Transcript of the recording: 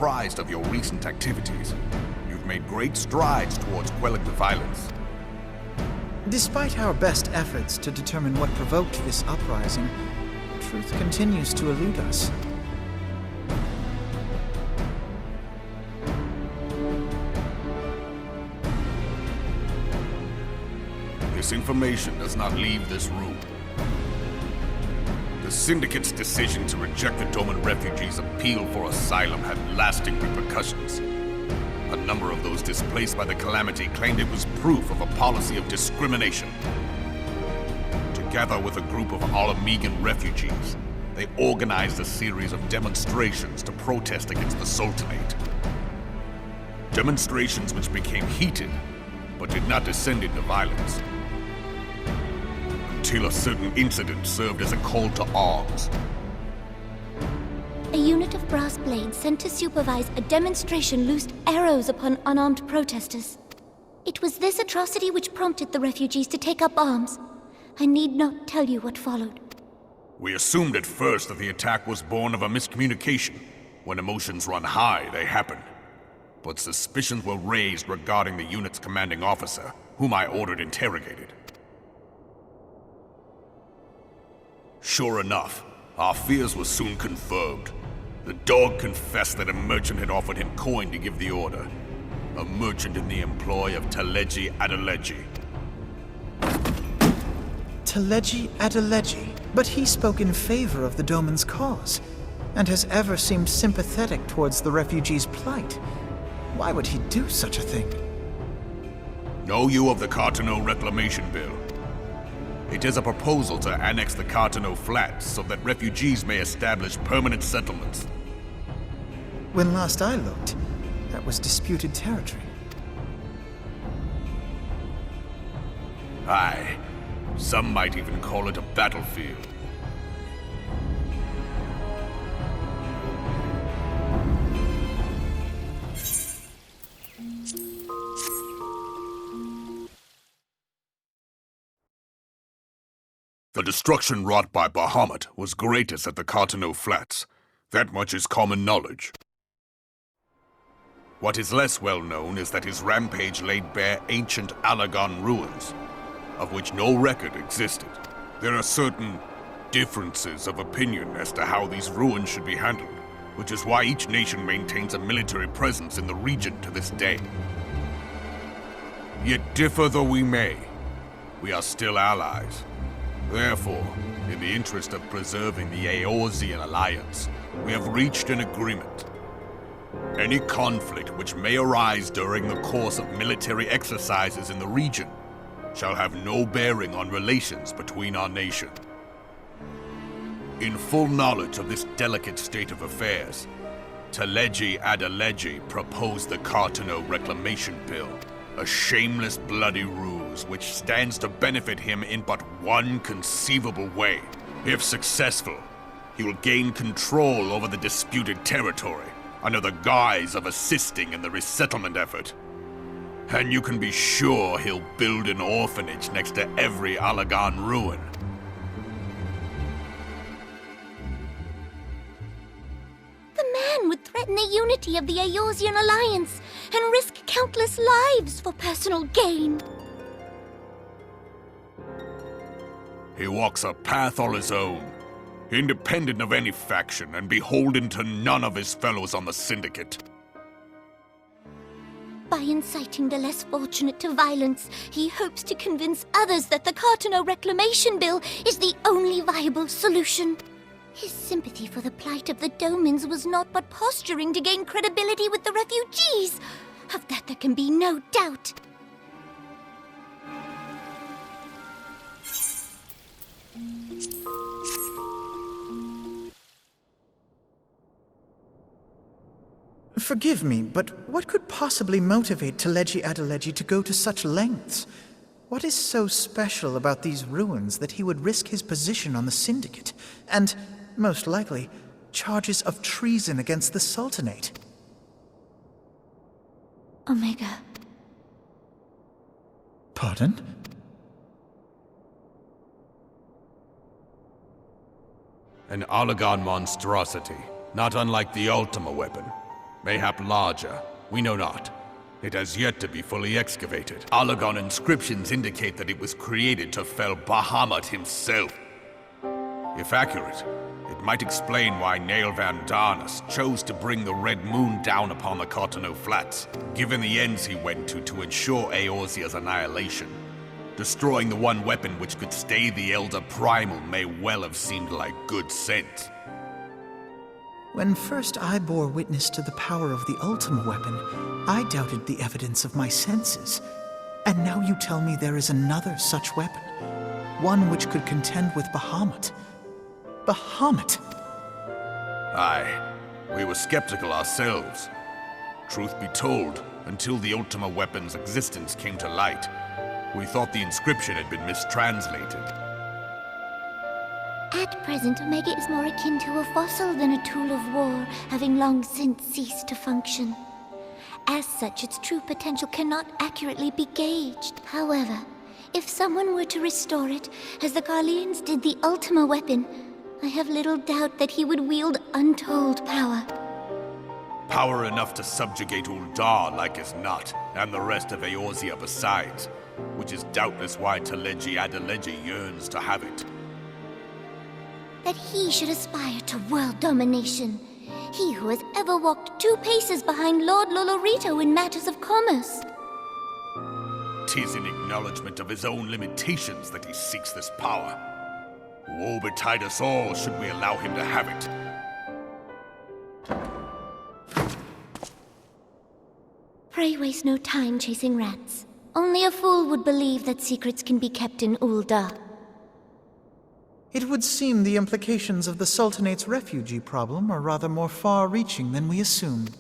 Surprised of your recent activities. You've made great strides towards quelling the violence. Despite our best efforts to determine what provoked this uprising, truth continues to elude us. This information does not leave this room. The Syndicate's decision to reject the Doman refugees' appeal for asylum had lasting repercussions. A number of those displaced by the calamity claimed it was proof of a policy of discrimination. Together with a group of Alamegan refugees, they organized a series of demonstrations to protest against the Sultanate. Demonstrations which became heated, but did not descend into violence. Until a certain incident served as a call to arms. A unit of brass blades sent to supervise a demonstration loosed arrows upon unarmed protesters. It was this atrocity which prompted the refugees to take up arms. I need not tell you what followed. We assumed at first that the attack was born of a miscommunication. When emotions run high, they happen. But suspicions were raised regarding the unit's commanding officer, whom I ordered interrogated. Sure enough, our fears were soon confirmed. The dog confessed that a merchant had offered him coin to give the order. A merchant in the employ of Teleji Adeleji. Teleji Adeleji, but he spoke in favor of the Doman's cause, and has ever seemed sympathetic towards the refugees' plight. Why would he do such a thing? Know you of the Cartano Reclamation Bill? It is a proposal to annex the Cartano Flats so that refugees may establish permanent settlements. When last I looked, that was disputed territory. Aye. Some might even call it a battlefield. The destruction wrought by Bahamut was greatest at the Cartano Flats. That much is common knowledge. What is less well known is that his rampage laid bare ancient Alagan ruins, of which no record existed. There are certain differences of opinion as to how these ruins should be handled, which is why each nation maintains a military presence in the region to this day. Yet differ though we may, we are still allies. Therefore, in the interest of preserving the Eorzean alliance, we have reached an agreement. Any conflict which may arise during the course of military exercises in the region shall have no bearing on relations between our nation. In full knowledge of this delicate state of affairs, Teleji Adeleji proposed the Cartano Reclamation Bill, a shameless bloody ruse which stands to benefit him in but one conceivable way. If successful, he will gain control over the disputed territory under the guise of assisting in the resettlement effort. And you can be sure he'll build an orphanage next to every Alagan ruin. The man would threaten the unity of the Eorzean alliance and risk countless lives for personal gain. He walks a path all his own, independent of any faction and beholden to none of his fellows on the Syndicate. By inciting the less fortunate to violence, he hopes to convince others that the Cartano Reclamation Bill is the only viable solution. His sympathy for the plight of the Domans was not but posturing to gain credibility with the refugees. Of that there can be no doubt. Forgive me, but what could possibly motivate Teleji Adeleji to go to such lengths? What is so special about these ruins that he would risk his position on the Syndicate, and, most likely, charges of treason against the Sultanate? Omega. Pardon? An Alagan monstrosity, not unlike the Ultima weapon. Mayhap larger, we know not. It has yet to be fully excavated. Allagan inscriptions indicate that it was created to fell Bahamut himself. If accurate, it might explain why Nail Van Darnus chose to bring the Red Moon down upon the Cartano Flats, given the ends he went to ensure Eorzea's annihilation. Destroying the one weapon which could stay the Elder Primal may well have seemed like good sense. When first I bore witness to the power of the Ultima weapon, I doubted the evidence of my senses. And now you tell me there is another such weapon, one which could contend with Bahamut. Bahamut! Aye, we were skeptical ourselves. Truth be told, until the Ultima weapon's existence came to light, we thought the inscription had been mistranslated. At present, Omega is more akin to a fossil than a tool of war, having long since ceased to function. As such, its true potential cannot accurately be gauged. However, if someone were to restore it, as the Garleans did the Ultima weapon, I have little doubt that he would wield untold power. Power enough to subjugate Uldar like as not, and the rest of Eorzea besides, which is doubtless why Teleji Adeleji yearns to have it. That he should aspire to world domination. He who has ever walked 2 paces behind Lord Lolorito in matters of commerce. 'Tis in acknowledgement of his own limitations that he seeks this power. Woe betide us all should we allow him to have it. Pray waste no time chasing rats. Only a fool would believe that secrets can be kept in Ul'dah. It would seem the implications of the Sultanate's refugee problem are rather more far-reaching than we assumed.